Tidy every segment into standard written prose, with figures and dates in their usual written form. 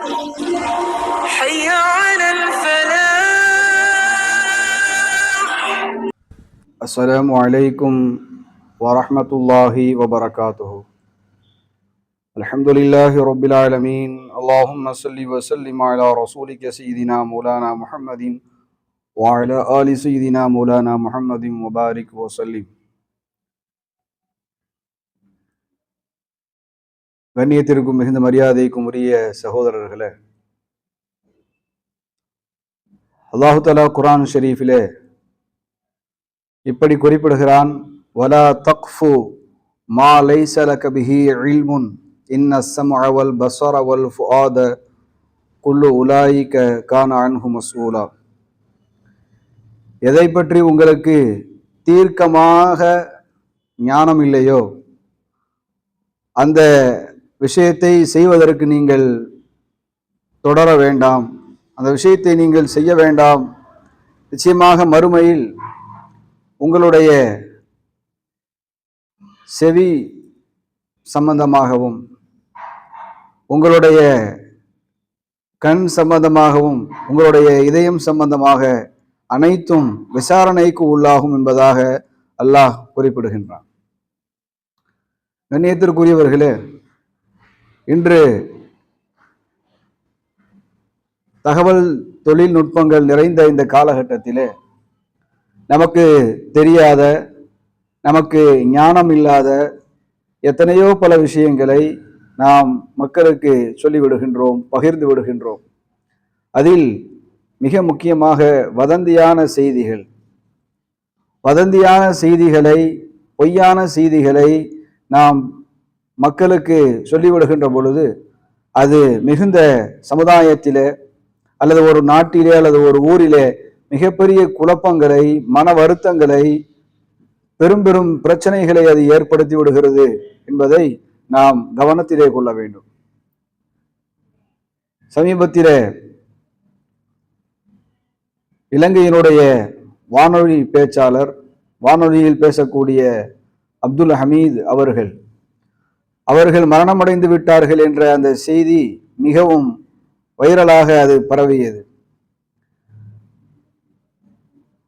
حي على الفلاح. السلام عليكم ورحمة الله وبركاته. الحمد لله رب العالمين. اللهم صل وسلم على رسولك سيدنا مولانا محمد وعلى آل سيدنا مولانا محمد وبارك وسلم. கண்ணியத்திற்கும் மிகுந்த மரியாதைக்கும் உரிய சகோதரர்களே, அல்லாஹு தஆலா குர்ஆன் ஷரீஃபிலே இப்படி குறிப்பிடுகிறான், வலா தக்ஃபு மா லைஸ லக பிஹி இல்முன் இன்ன ஸம்அ வல் பஸர வல் ஃபுஆத குல்லு உலாயிக கான அன்ஹு மஸ்ஊலா. எதை பற்றி உங்களுக்கு தீர்க்கமாக ஞானம் இல்லையோ அந்த விஷயத்தை செய்வதற்கு நீங்கள் தொடர வேண்டாம், அந்த விஷயத்தை நீங்கள் செய்ய வேண்டாம். நிச்சயமாக மறுமையில் உங்களுடைய செவி சம்பந்தமாகவும் உங்களுடைய கண் சம்பந்தமாகவும் உங்களுடைய இதயம் சம்பந்தமாக அனைத்தும் விசாரணைக்கு உள்ளாகும் என்பதாக அல்லாஹ் குறிப்பிடுகின்றான். கண்ணியத்திற்குரியவர்களே, இன்று தகவல் தொழில்நுட்பங்கள் நிறைந்த இந்த காலகட்டத்திலே நமக்கு தெரியாத, நமக்கு ஞானம் இல்லாத எத்தனையோ பல விஷயங்களை நாம் மக்களுக்கு சொல்லிவிடுகின்றோம், பகிர்ந்து விடுகின்றோம். அதில் மிக முக்கியமாக வதந்தியான செய்திகளை, பொய்யான செய்திகளை நாம் மக்களுக்கு சொல்லிவிடுகின்ற பொழுது அது மிகுந்த சமுதாயத்திலே அல்லது ஒரு நாட்டிலே அல்லது ஒரு ஊரிலே மிகப்பெரிய குழப்பங்களை, மன வருத்தங்களை, பெரும் பெரும் பிரச்சனைகளை அது ஏற்படுத்தி விடுகிறது என்பதை நாம் கவனத்திலே கொள்ள வேண்டும். சமீபத்திலே இலங்கையினுடைய வானொலி பேச்சாளர், வானொலியில் பேசக்கூடிய அப்துல் ஹமீத் அவர்கள் மரணமடைந்து விட்டார்கள் என்ற அந்த செய்தி மிகவும் வைரலாக அது பரவியது.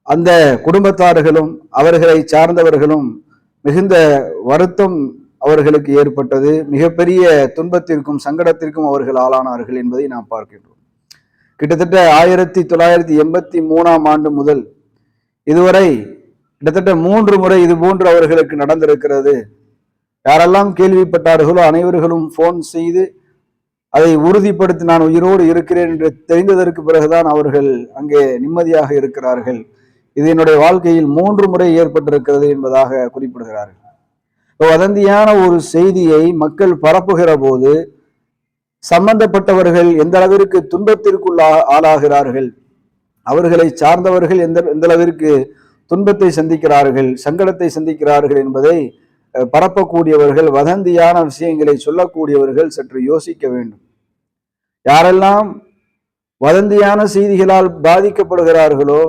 அந்த குடும்பத்தார்களும் அவர்களை சார்ந்தவர்களும் மிகுந்த வருத்தம் அவர்களுக்கு ஏற்பட்டது. மிகப்பெரிய துன்பத்திற்கும் சங்கடத்திற்கும் அவர்கள் ஆளானார்கள் என்பதை நாம் பார்க்கின்றோம். கிட்டத்தட்ட 1983 ஆண்டு முதல் இதுவரை கிட்டத்தட்ட 3 முறை இது போன்று அவர்களுக்கு நடந்திருக்கிறது. யாரெல்லாம் கேள்விப்பட்டார்களோ அனைவர்களும் போன் செய்து அதை உறுதிப்படுத்தி நான் உயிரோடு இருக்கிறேன் என்று தெரிந்ததற்கு பிறகுதான் அவர்கள் அங்கே நிம்மதியாக இருக்கிறார்கள். இது என்னுடைய வாழ்க்கையில் 3 முறை ஏற்பட்டிருக்கிறது என்பதாக குறிப்பிடுகிறார்கள். வதந்தியான ஒரு செய்தியை மக்கள் பரப்புகிற போது சம்பந்தப்பட்டவர்கள் எந்த அளவிற்கு துன்பத்திற்குள் ஆளாகிறார்கள், அவர்களை சார்ந்தவர்கள் எந்த அளவிற்கு துன்பத்தை சந்திக்கிறார்கள், சங்கடத்தை சந்திக்கிறார்கள் என்பதை பரப்பக்கூடியவர்கள், வதந்தியான விஷயங்களை சொல்லக்கூடியவர்கள் சற்று யோசிக்க வேண்டும். யாரெல்லாம் வதந்தியான செய்திகளால் பாதிக்கப்படுகிறார்களோ,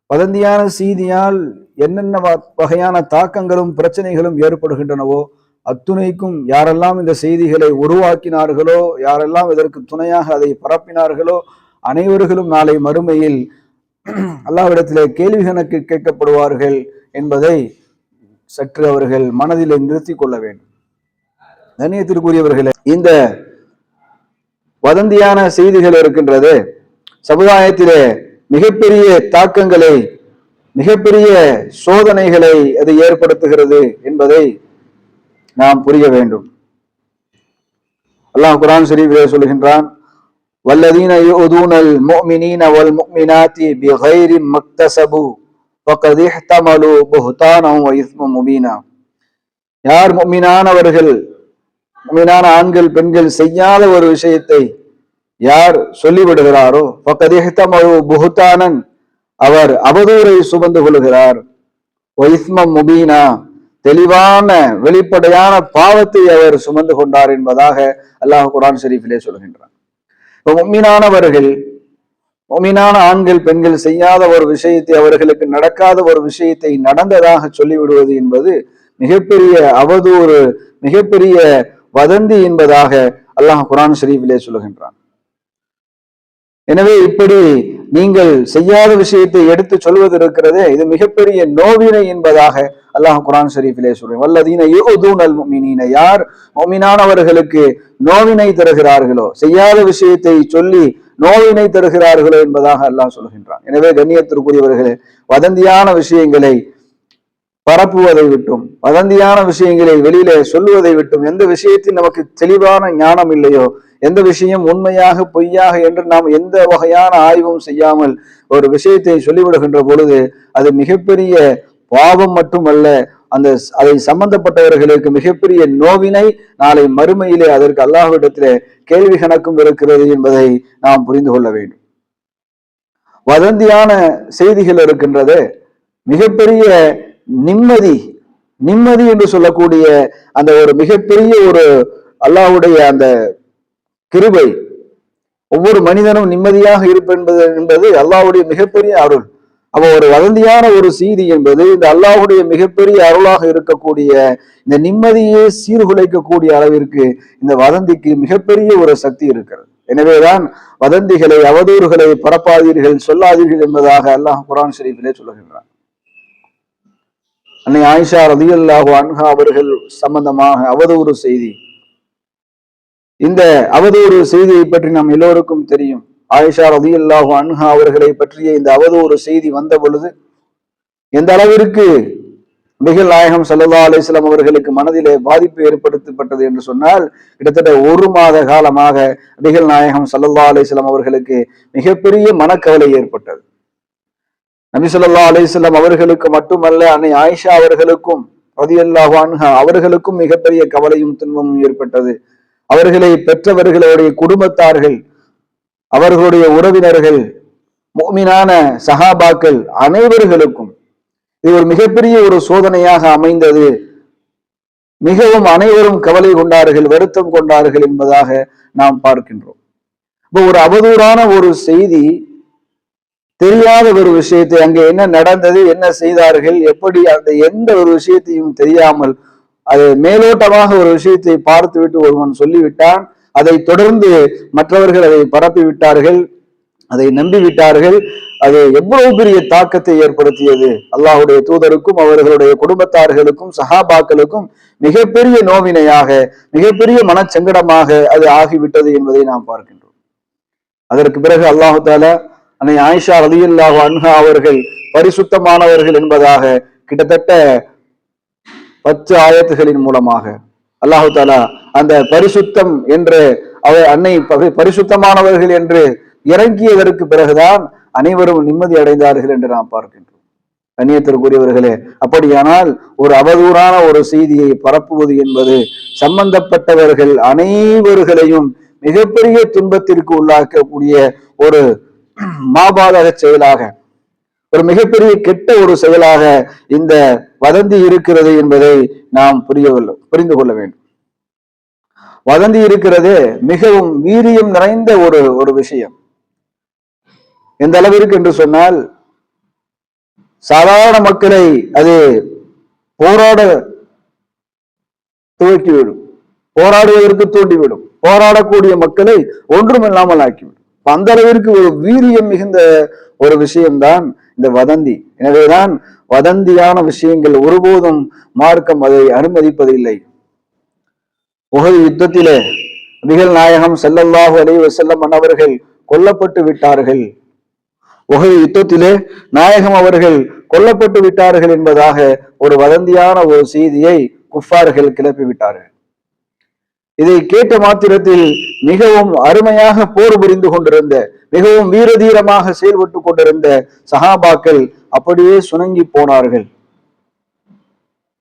வதந்தியான செய்தியால் என்னென்ன வகையான தாக்கங்களும் பிரச்சனைகளும் ஏற்படுகின்றனவோ அத்துணைக்கும் யாரெல்லாம் இந்த செய்திகளை உருவாக்கினார்களோ, யாரெல்லாம் இதற்கு துணையாக அதை பரப்பினார்களோ அனைவர்களும் நாளை மறுமையில் அல்லாஹ்விடத்திலே கேள்வி கணக்கு கேட்கப்படுவார்கள் என்பதை சற்று அவர்கள் மனதில் நிறுத்தி கொள்ள வேண்டும். கண்ணியத்திற்குரியவர்களே, இந்த வதந்தியான செய்திகள் இருக்கின்றது சமுதாயத்திலே மிகப்பெரிய தாக்கங்களை, மிகப்பெரிய சோதனைகளை அது ஏற்படுத்துகிறது என்பதை நாம் புரிய வேண்டும். அல்லாஹ் குர்ஆன் ஷரீஃபிலே சொல்கின்றான், வல்லதீன யுஊதுனல் முஃமினீன வல் முஃமினாத்தி பிகைரி மக்தஸபு ஃபகத் இஹ்தமலு புஹ்தானன் வ இஸ்மன் முபீனா. யார் முஃமினானவர்கள், முஃமினான ஆண்கள் பெண்கள் செய்யாத ஒரு விஷயத்தை யார் சொல்லிவிடுகிறாரோ ஃபகத் இஹ்தமலு புஹ்தானன், அவர் அவதூறை சுமந்து கொள்கிறார், வ இஸ்மன் முபீனா, தெளிவான வெளிப்படையான பாவத்தை அவர் சுமந்து கொண்டார் என்பதாக அல்லாஹ் குர்ஆன் ஷரீஃபிலே சொல்கின்றார். முஃமினானவர்கள், முஃமினான ஆண்கள் பெண்கள் செய்யாத ஒரு விஷயத்தை, அவர்களுக்கு நடக்காத ஒரு விஷயத்தை நடந்ததாக சொல்லிவிடுவது என்பது மிகப்பெரிய அவதூறு, மிகப்பெரிய வதந்தி என்பதாக அல்லாஹ் குர்ஆன் ஷரீஃபிலே சொல்கின்றான். எனவே இப்படி நீங்கள் செய்யாத விஷயத்தை எடுத்து சொல்வது இருக்கிறதே, இது மிகப்பெரிய நோவினை என்பதாக அல்லாஹ் குர்ஆன் ஷரீஃபிலே சொல்றேன். வல்லதீன யுஊதுனல் முஃமினீன, யார் முஃமினானவர்களுக்கு நோவினை தருகிறார்களோ, செய்யாத விஷயத்தை சொல்லி நோவினை தருகிறார்களோ என்பதாக அல்லாஹ் சொல்கின்றான். எனவே கண்ணியத்திற்குரியவர்களே, வதந்தியான விஷயங்களை பரப்புவதை விட்டும், வதந்தியான விஷயங்களை வெளியிலே சொல்லுவதை விட்டும், எந்த விஷயத்தில் நமக்கு தெளிவான ஞானம் இல்லையோ, எந்த விஷயம் உண்மையாக பொய்யாக என்று நாம் எந்த வகையான ஆய்வும் செய்யாமல் ஒரு விஷயத்தை சொல்லிவிடுகின்ற பொழுது அது மிகப்பெரிய பாவம் மட்டுமல்ல, அதை சம்பந்தப்பட்டவர்களுக்கு மிகப்பெரிய நோவினை நாளை மறுமையிலே அதற்கு அல்லாஹ்விடத்திலே கேள்வி கணக்கும் இருக்கிறது என்பதை நாம் புரிந்து கொள்ள வேண்டும். வதந்தியான செய்திகள் இருக்கின்றது, மிகப்பெரிய நிம்மதி என்று சொல்லக்கூடிய அந்த ஒரு மிகப்பெரிய ஒரு அல்லாஹ்வுடைய அந்த கிருபை, ஒவ்வொரு மனிதனும் நிம்மதியாக என்பது அல்லாஹ்வுடைய மிகப்பெரிய அருள். அப்ப ஒரு வதந்தியான ஒரு செய்தி என்பது இந்த அல்லாஹ்வுடைய மிகப்பெரிய அருளாக இருக்கக்கூடிய இந்த நிம்மதியை சீர்குலைக்கக்கூடிய அளவிற்கு இந்த வதந்திக்கு மிகப்பெரிய ஒரு சக்தி இருக்கிறது. எனவேதான் வதந்திகளை, அவதூறுகளை பரப்பாதீர்கள், சொல்லாதீர்கள் என்பதாக அல்லாஹ் குர்ஆன் ஷரீஃபிலே சொல்லுகின்றான். அன்னை ஆயிஷா ரலியல்லாஹு அன்ஹா அவர்கள் சம்பந்தமாக அவதூறு செய்தி, இந்த அவதூறு செய்தியை பற்றி நாம் எல்லோருக்கும் தெரியும். ஆயிஷா ரலியல்லாஹு அன்ஹா அவர்களை பற்றிய இந்த அவதூறு செய்தி வந்த பொழுது எந்த அளவிற்கு நபிகள் நாயகம் ஸல்லல்லாஹு அலைஹி வஸல்லம் அவர்களுக்கு மனதிலே பாதிப்பு ஏற்படுத்தப்பட்டது என்று சொன்னால், கிட்டத்தட்ட 1 மாத காலமாக நபிகள் நாயகம் ஸல்லல்லாஹு அலைஹி வஸல்லம் அவர்களுக்கு மிகப்பெரிய மனக்கவலை ஏற்பட்டது. நபி ஸல்லல்லாஹு அலைஹி வஸல்லம் அவர்களுக்கு மட்டுமல்ல, அன்னை ஆயிஷா அவர்களுக்கும் ரலியல்லாஹு அன்ஹா அவர்களுக்கும் மிகப்பெரிய கவலையும் துன்பமும் ஏற்பட்டது. அவர்களை பெற்றவர்களுடைய குடும்பத்தார்கள், அவர்களுடைய உறவினர்கள், முஃமினான சஹாபாக்கள் அனைவர்களுக்கும் இது ஒரு மிகப்பெரிய ஒரு சோதனையாக அமைந்தது. மிகவும் அனைவரும் கவலை கொண்டார்கள், வருத்தம் கொண்டார்கள் என்பதாக நாம் பார்க்கின்றோம். இப்போ ஒரு அவதூறான ஒரு செய்தி, தெரியாத ஒரு விஷயத்தை, அங்கே என்ன நடந்தது, என்ன செய்தார்கள், எப்படி, அந்த எந்த ஒரு விஷயத்தையும் தெரியாமல் அது மேலோட்டமாக ஒரு விஷயத்தை பார்த்துவிட்டு ஒருவன் சொல்லிவிட்டான். அதை தொடர்ந்து மற்றவர்கள் அதை பரப்பி விட்டார்கள், அதை நம்பிவிட்டார்கள். அது எவ்வளவு பெரிய தாக்கத்தை ஏற்படுத்தியது. அல்லாஹ்வுடைய தூதருக்கும் அவர்களுடைய குடும்பத்தார்களுக்கும் சஹாபாக்களுக்கும் மிகப்பெரிய நோவினையாக, மிகப்பெரிய மனச்சங்கடமாக அது ஆகிவிட்டது என்பதை நாம் பார்க்கின்றோம். அதற்கு பிறகு அல்லாஹு தஆலா அன்னை ஆயிஷா ரலியல்லாஹு அன்ஹா அவர்கள் பரிசுத்தமானவர்கள் என்பதாக கிட்டத்தட்ட 10 ஆயத்துகளின் மூலமாக அல்லாஹு தஆலா அந்த பரிசுத்தம் என்று அன்னை பரிசுத்தமானவர்கள் என்று இறங்கியதற்கு பிறகுதான் அனைவரும் நிம்மதி அடைந்தார்கள் என்று நாம் பார்க்கின்றோம். கண்ணியத்திற்குரியவர்களே, அப்படியானால் ஒரு அவதூறான ஒரு செய்தியை பரப்புவது என்பது சம்பந்தப்பட்டவர்கள் அனைவர்களையும் மிகப்பெரிய துன்பத்திற்கு உள்ளாக்கக்கூடிய ஒரு மாபாதக செயலாக, ஒரு மிகப்பெரிய கெட்ட ஒரு செயலாக இந்த வதந்தி இருக்கிறது என்பதை நாம் புரிந்து கொள்ள வேண்டும். வதந்தி இருக்கிறது மிகவும் வீரியம் நிறைந்த ஒரு விஷயம். எந்த அளவிற்கு என்று சொன்னால், சாதாரண மக்களை அது போராட துவக்கிவிடும், போராடுவதற்கு தூண்டிவிடும், போராடக்கூடிய மக்களை ஒன்றுமில்லாமல் ஆக்கிவிடும். அந்த அளவிற்கு ஒரு வீரியம் மிகுந்த ஒரு விஷயம்தான் இந்த வதந்தி. எனவேதான் வதந்தியான விஷயங்கள் ஒருபோதும் மார்க்கம் அதை அனுமதிப்பதில்லை. உஹது யுத்தத்திலே நபிகள் நாயகம் ஸல்லல்லாஹு அலைஹி வஸல்லம் அவர்கள் கொல்லப்பட்டு விட்டார்கள். உஹது யுத்தத்திலே நாயகம் அவர்கள் கொல்லப்பட்டு விட்டார்கள் என்பதாக ஒரு வதந்தியான ஒரு செய்தியை குஃபார்கள் கிளப்பி விட்டார்கள். இதை கேட்ட மாத்திரத்தில் மிகவும் அருமையாக போர் புரிந்து கொண்டிருந்த, மிகவும் வீரதீரமாக செயல்பட்டு கொண்டிருந்த சஹாபாக்கள் அப்படியே சுணங்கி போனார்கள்,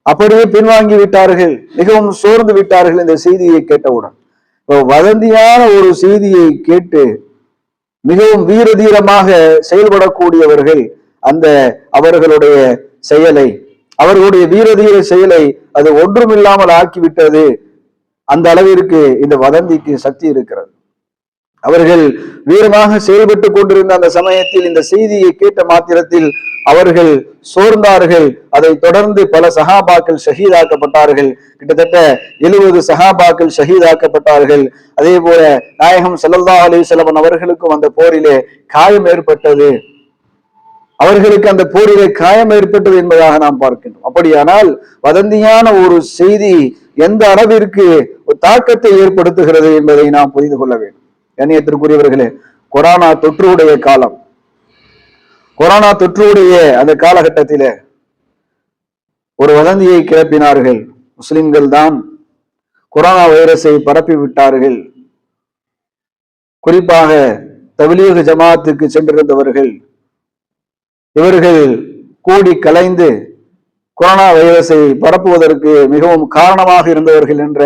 அப்படியே பின்வாங்கி விட்டார்கள், மிகவும் சோர்ந்து விட்டார்கள் இந்த செய்தியை கேட்டவுடன். வதந்தியான ஒரு செய்தியை கேட்டு மிகவும் வீரதீரமாக செயல்படக்கூடியவர்கள் அந்த அவர்களுடைய செயலை, அவர்களுடைய வீரதீர செயலை அது ஒன்றுமில்லாமல் ஆக்கிவிட்டது. அந்த அளவிற்கு இந்த வதந்திக்கு சக்தி இருக்கிறது. அவர்கள் வீரமாக செயல்பட்டு கொண்டிருந்த அந்த சமயத்தில் இந்த செய்தியை கேட்ட மாத்திரத்தில் அவர்கள் சோர்ந்தார்கள். அதை தொடர்ந்து பல சஹாபாக்கள் ஷஹீதாக்கப்பட்டார்கள். கிட்டத்தட்ட 70 சஹாபாக்கள் ஷஹீதாக்கப்பட்டார்கள். அதே போல நாயகம் ஸல்லல்லாஹு அலைஹி வஸல்லம் அவர்களுக்கும் அந்த போரிலே காயம் ஏற்பட்டது. அவர்களுக்கு அந்த போரிலே காயம் ஏற்பட்டது என்பதாக நாம் பார்க்கின்றோம். அப்படியானால் வதந்தியான ஒரு செய்தி எந்த அளவிற்கு ஒரு தாக்கத்தை ஏற்படுத்துகிறது என்பதை நாம் புரிந்து கொள்ள வேண்டும். கண்ணியத்திற்குரியவர்களே, கொரோனா தொற்றுடைய காலம், கொரோனா தொற்றுடைய அந்த காலகட்டத்திலே ஒரு வதந்தியை கிளப்பினார்கள். முஸ்லிம்கள் தான் கொரோனா வைரஸை பரப்பி விட்டார்கள். குறிப்பாக தப்லீக் ஜமாத்துக்கு சென்றிருந்தவர்கள் இவர்கள் கூடி கலைந்து கொரோனா வைரஸை பரப்புவதற்கு மிகவும் காரணமாக இருந்தவர்கள் என்ற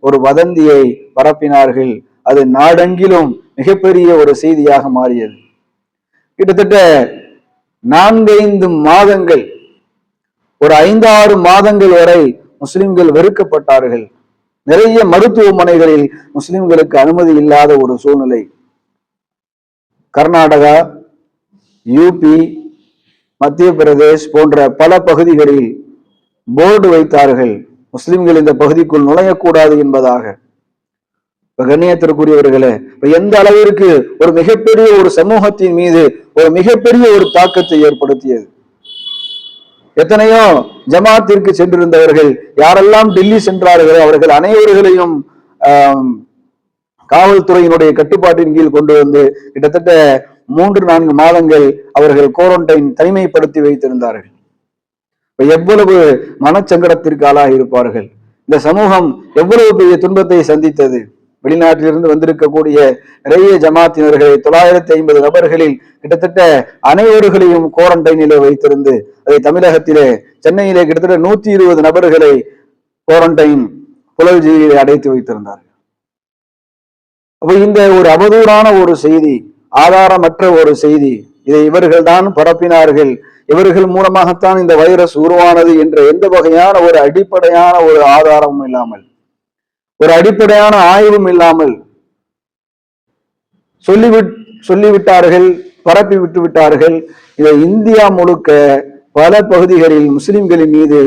ஒரு வதந்தியை பரப்பினார்கள். அது நாடெங்கிலும் மிகப்பெரிய ஒரு செய்தியாக மாறியது. கிட்டத்தட்ட 4-5 மாதங்கள், ஒரு 5-6 மாதங்கள் வரை முஸ்லிம்கள் வெறுக்கப்பட்டார்கள். நிறைய மருத்துவமனைகளில் முஸ்லிம்களுக்கு அனுமதி இல்லாத ஒரு சூழ்நிலை. கர்நாடகா, யூபி, மத்திய பிரதேஷ் போன்ற பல பகுதிகளில் போர்டு வைத்தார்கள், முஸ்லிம்கள் இந்த பகுதிக்குள் நுழையக்கூடாது என்பதாக. கண்ணியத்திற்குரியவர்களே, எந்த அளவிற்கு ஒரு மிகப்பெரிய ஒரு சமூகத்தின் மீது ஒரு மிகப்பெரிய ஒரு தாக்கத்தை ஏற்படுத்தியது. எத்தனையோ ஜமாத்திற்கு சென்றிருந்தவர்கள் யாரெல்லாம் டெல்லி சென்றார்களோ அவர்கள் அனைவர்களையும் காவல்துறையினுடைய கட்டுப்பாட்டின் கீழ் கொண்டு வந்து கிட்டத்தட்ட 3-4 மாதங்கள் அவர்கள் குவாரண்டைன் தனிமைப்படுத்தி வைத்திருந்தார்கள். எவ்வளவு மனச்சங்கடத்திற்கு ஆளாகி இருப்பார்கள். இந்த சமூகம் எவ்வளவு பெரிய துன்பத்தை சந்தித்தது. வெளிநாட்டிலிருந்து வந்திருக்கக்கூடிய நிறைய ஜமாத்தினர்களை 950 நபர்களில் கிட்டத்தட்ட அனைவர்களையும் குவாரண்டைனிலே வைத்திருந்து, அதை தமிழகத்திலே சென்னையிலே கிட்டத்தட்ட 120 நபர்களை குவாரண்டைன் புலல்ஜியிலே அடைத்து வைத்திருந்தார்கள். அப்ப இந்த ஒரு அவதூறான ஒரு செய்தி, ஆதாரமற்ற ஒரு செய்தி, இதை இவர்கள் தான் பரப்பினார்கள், இவர்கள் மூலமாகத்தான் இந்த வைரஸ் உருவானது என்ற எந்த வகையான ஒரு அடிப்படையான ஒரு ஆதாரமும் இல்லாமல், ஒரு அடிப்படையான ஆய்வும் இல்லாமல் சொல்லிவிட்டார்கள், பரப்பி விட்டு விட்டார்கள். இதை இந்தியா முழுக்க பல பகுதிகளில் முஸ்லிம்களின் மீது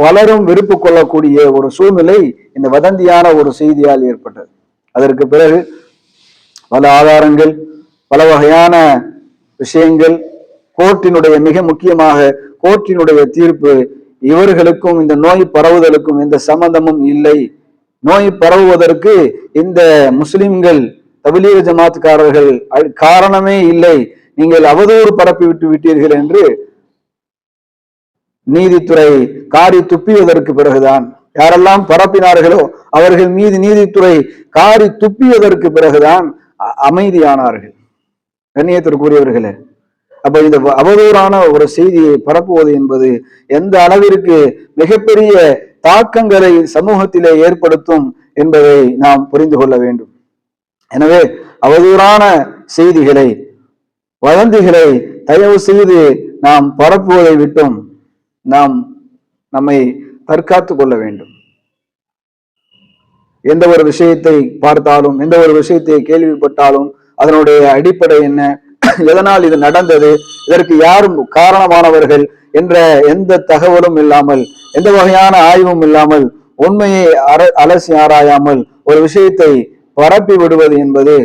பலரும் வெறுப்பு கொள்ளக்கூடிய ஒரு சூழ்நிலை இந்த வதந்தியான ஒரு செய்தியால் ஏற்பட்டது. அதற்கு பிறகு பல ஆதாரங்கள், பல வகையான விஷயங்கள், கோர்ட்டினுடைய மிக முக்கியமாக கோர்ட்டினுடைய தீர்ப்பு, இவர்களுக்கும் இந்த நோய் பரவுதலுக்கும் எந்த சம்பந்தமும் இல்லை, நோய் பரவுவதற்கு இந்த முஸ்லிம்கள் தப்லீக் ஜமாத்காரர்கள் காரணமே இல்லை, நீங்கள் அவதூறு பரப்பி விட்டு விட்டீர்கள் என்று நீதித்துறை காரி துப்பியதற்கு பிறகுதான், யாரெல்லாம் பரப்பினார்களோ அவர்கள் மீது நீதித்துறை காரி துப்பியதற்கு பிறகுதான் அமைதியானார்கள். கண்ணியத்திற்குரியவர்களே, அப்ப இந்த அவதூறான ஒரு செய்தியை பரப்புவது என்பது எந்த அளவிற்கு மிகப்பெரிய தாக்கங்களை சமூகத்திலே ஏற்படுத்தும் என்பதை நாம் புரிந்து கொள்ள வேண்டும். எனவே அவதூறான செய்திகளை, வதந்திகளை தயவு செய்து நாம் பரப்புவதை விட்டும் நாம் நம்மை தற்காத்துக் கொள்ள வேண்டும். எந்த ஒரு விஷயத்தை பார்த்தாலும், எந்த ஒரு விஷயத்தை கேள்விப்பட்டாலும் அதனுடைய அடிப்படை என்ன, எதனால் இது நடந்தது, இதற்கு யாரும் காரணமானவர்கள் என்ற எந்த தகவலும் இல்லாமல், எந்த வகையான ஆய்வும் இல்லாமல், உண்மையை அலசி ஆராயாமல் ஒரு விஷயத்தை பரப்பி விடுவது என்பது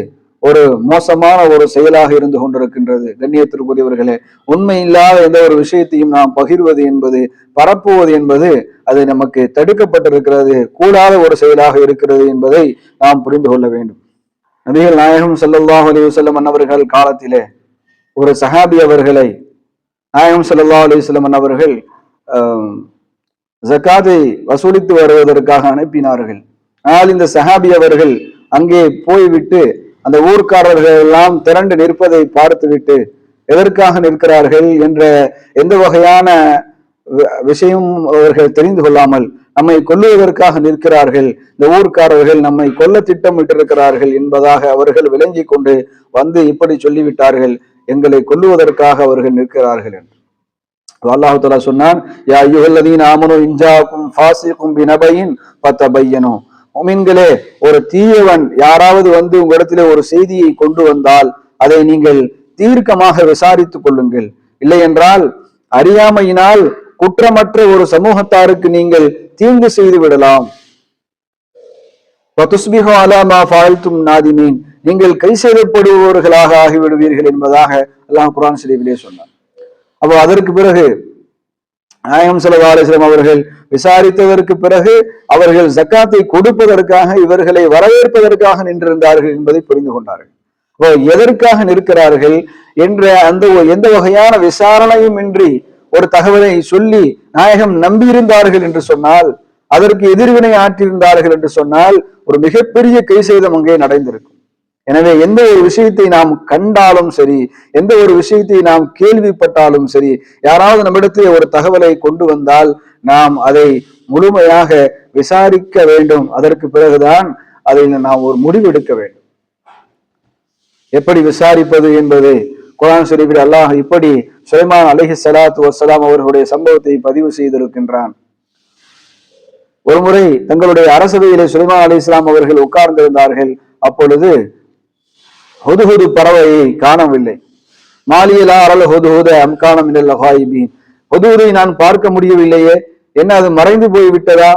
ஒரு மோசமான ஒரு செயலாக இருந்து கொண்டிருக்கின்றது. கண்ணியத்திற்குரியவர்களே, உண்மை இல்லாத எந்த ஒரு விஷயத்தையும் நாம் பகிர்வது என்பது, பரப்புவது என்பது அது நமக்கு தடுக்கப்பட்டிருக்கிறது, கூடாத ஒரு செயலாக இருக்கிறது என்பதை நாம் புரிந்து கொள்ள வேண்டும். நபிகள் நாயகம் ஸல்லல்லாஹு அலைஹி வஸல்லம் அன்னவர்கள் காலத்திலே ஒரு சஹாபி அவர்களை நாயகம் ஸல்லல்லாஹு அலைஹி வஸல்லம் அன்னவர்கள் ஜகாத்தை வசூலித்து வருவதற்காக அனுப்பினார்கள். ஆனால் இந்த சஹாபி அவர்கள் அங்கே போய்விட்டு அந்த ஊர்க்காரர்கள் எல்லாம் திரண்டு நிற்பதை பார்த்துவிட்டு எதற்காக நிற்கிறார்கள் என்ற எந்த வகையான விஷயம் அவர்கள் தெரிந்து கொள்ளாமல், நம்மை கொல்லுவதற்காக நிற்கிறார்கள், இந்த ஊர்க்காரர்கள் நம்மை கொல்ல திட்டமிட்டிருக்கிறார்கள் என்பதாக அவர்கள் விளங்கி கொண்டு வந்து இப்படி சொல்லிவிட்டார்கள், எங்களை கொல்லுவதற்காக அவர்கள் நிற்கிறார்கள் என்று. அல்லாஹ் தஆலா சொன்னான், யா அய்யுஹல்லதீன ஆமனூ இன்ஜாக்கும் ஃபாஸிகும் பினபையின் ஃபதபையனூ, முஃமின்களே, ஒரு தீயவன் யாராவது வந்து உங்களிடத்திலே ஒரு செய்தியை கொண்டு வந்தால் அதை நீங்கள் தீர்க்கமாக விசாரித்துக் கொள்ளுங்கள், இல்லை என்றால் அறியாமையினால் குற்றமற்ற ஒரு சமூகத்தாருக்கு நீங்கள் தீங்கு செய்து விடலாம். நீங்கள் கை செய்யப்படுபவர்களாக ஆகிவிடுவீர்கள் என்பதாக அல்லாஹ் குர்ஆன் ஷரீஃபிலே சொன்னார். அப்போ அதற்கு பிறகு நாயகம் ஸல்லல்லாஹு அலைஹி வஸல்லம் அவர்கள் விசாரித்ததற்கு பிறகு அவர்கள் ஜக்காத்தை கொடுப்பதற்காக இவர்களை வரவேற்பதற்காக நின்றிருந்தார்கள் என்பதை புரிந்து கொண்டார்கள். எதற்காக நிற்கிறார்கள் என்ற அந்த எந்த வகையான விசாரணையும் இன்றி ஒரு தகவலை சொல்லி நாயகம் நம்பியிருந்தார்கள் என்று சொன்னால், அதற்கு எதிர்வினை ஆற்றியிருந்தார்கள் என்று சொன்னால் ஒரு மிகப்பெரிய கை சேதம் அங்கே நடந்திருக்கும். எனவே எந்த ஒரு விஷயத்தை நாம் கண்டாலும் சரி, எந்த ஒரு விஷயத்தை நாம் கேள்விப்பட்டாலும் சரி, யாராவது நம்மிடத்தில் ஒரு தகவலை கொண்டு வந்தால் நாம் அதை முழுமையாக விசாரிக்க வேண்டும். அதற்கு பிறகுதான் அதை நாம் ஒரு முடிவெடுக்க வேண்டும். எப்படி விசாரிப்பது என்பது குர்ஆன் ஷரீஃபில் அல்லாஹ் இப்படி சுலைமான் அலைஹிஸ்ஸலாத்து வஸ்ஸலாம் அவர்களுடைய சம்பவத்தை பதிவு செய்திருக்கின்றான். ஒருமுறை தங்களுடைய அரசவையிலே சுலைமான் அலைஹிஸ்ஸலாம் அவர்கள் உட்கார்ந்திருந்தார்கள். அப்பொழுது ஹுதுஹுது பறவையை காணவில்லை. மாலியலா அரல் ஹுதுஹுத அம்கான மினல் லகாயிபீன், ஹுதுஹுதை நான் பார்க்க முடியவில்லையே, என்ன அது மறைந்து போய்விட்டதா,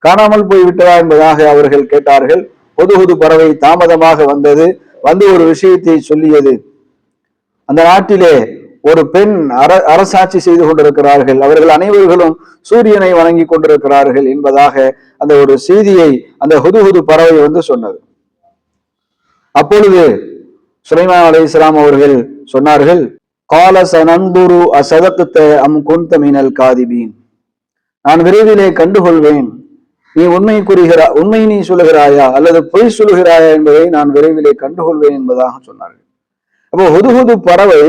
காணாமல் போய்விட்டதா என்பதாக அவர்கள் கேட்டார்கள். ஹுதுஹுது பறவை தாமதமாக வந்தது, வந்து ஒரு விஷயத்தை சொல்லியது. அந்த நாட்டிலே ஒரு பெண் அரசாட்சி செய்து கொண்டிருக்கிறார்கள், அவர்கள் அனைவர்களும் சூரியனை வணங்கி கொண்டிருக்கிறார்கள் என்பதாக அந்த ஒரு செய்தியை அந்த ஹுதுஹுது பறவை வந்து சொன்னது. அப்பொழுது சுலைமான் அலைஹிஸ்ஸலாம் அவர்கள் சொன்னார்கள், கால சனந்துரு அசதக்த அம் குன்த மினல் காதிபீன், நான் விரைவிலே கண்டுகொள்வேன் நீ உண்மை நீ சொல்லுகிறாயா அல்லது பொய் சொல்லுகிறாயா என்பதை நான் விரைவிலே கண்டுகொள்வேன் என்பதாக சொன்னார்கள். அப்போ ஹுதுஹுது பறவை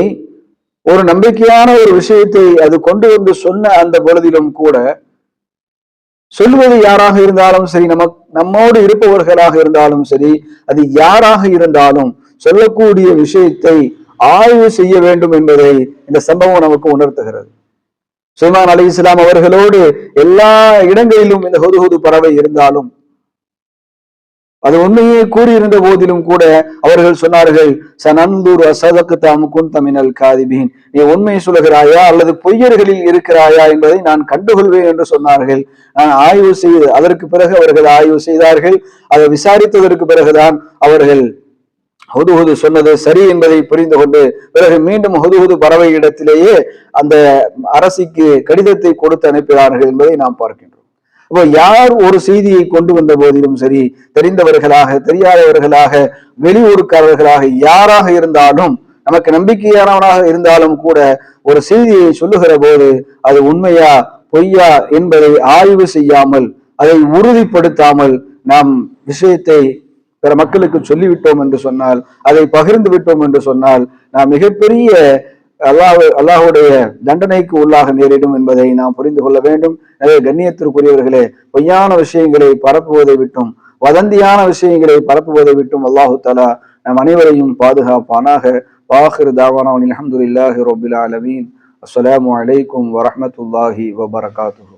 ஒரு நம்பிக்கையான ஒரு விஷயத்தை அது கொண்டு வந்து சொன்ன அந்த பொழுதிலும் கூட, சொல்லுவது யாராக இருந்தாலும் சரி, நம்மோடு இருப்பவர்களாக இருந்தாலும் சரி, அது யாராக இருந்தாலும் சொல்லக்கூடிய விஷயத்தை ஆய்வு செய்ய வேண்டும் என்பதை இந்த சம்பவம் நமக்கு உணர்த்துகிறது. சுலைமான் அலைஹிஸ்ஸலாம் அவர்களோடு எல்லா இடங்களிலும் இந்த ஹுதுஹுது பறவை இருந்தாலும், அது உண்மையே கூறியிருந்த போதிலும் கூட அவர்கள் சொன்னார்கள், சனந்தூர் அசதக்த அம் குன்த மினல் காதிபீன், நீ உண்மை சொல்லுகிறாயா அல்லது பொய்யர்களில் இருக்கிறாயா என்பதை நான் கண்டுகொள்வேன் என்று சொன்னார்கள். நான் ஆய்வு செய்து அதற்கு பிறகு அவர்கள் ஆய்வு செய்தார்கள். அதை விசாரித்ததற்கு பிறகுதான் அவர்கள் ஹுதுஹுது சொன்னது சரி என்பதை புரிந்து கொண்டு பிறகு மீண்டும் ஹுதுஹுது பறவை இடத்திலேயே அந்த அரசிக்கு கடிதத்தை கொடுத்து அனுப்பினார்கள் என்பதை நாம் பார்க்கின்றோம். அப்போ யார் ஒரு செய்தியை கொண்டு வந்த போதிலும் சரி, தெரிந்தவர்களாக தெரியாதவர்களாக வெளியூருக்காரர்களாக யாராக இருந்தாலும், நமக்கு நம்பிக்கையானவனாக இருந்தாலும் கூட ஒரு செய்தியை சொல்லுகிற போது அது உண்மையா பொய்யா என்பதை ஆய்வு செய்யாமல், அதை உறுதிப்படுத்தாமல் நாம் விஷயத்தை பிற மக்களுக்கு சொல்லிவிட்டோம் என்று சொன்னால், அதை பகிர்ந்து விட்டோம் என்று சொன்னால், நாம் மிகப்பெரிய அல்லாஹுடைய தண்டனைக்கு உள்ளாக நேரிடும் என்பதை நாம் புரிந்து கொள்ள வேண்டும். எனவே கண்ணியத்திற்குரியவர்களே, பொய்யான விஷயங்களை பரப்புவதை விட்டும் வதந்தியான விஷயங்களை பரப்புவதை விட்டும் அல்லாஹு தஆலா நம் அனைவரையும் பாதுகாப்பானாக. வாஹிர் தாவானா அல்ஹம்துலில்லாஹி ரப்பில் ஆலமீன். அஸ்ஸலாமு அலைக்கும் வரஹ்மத்துல்லாஹி வபரகாத்துஹு.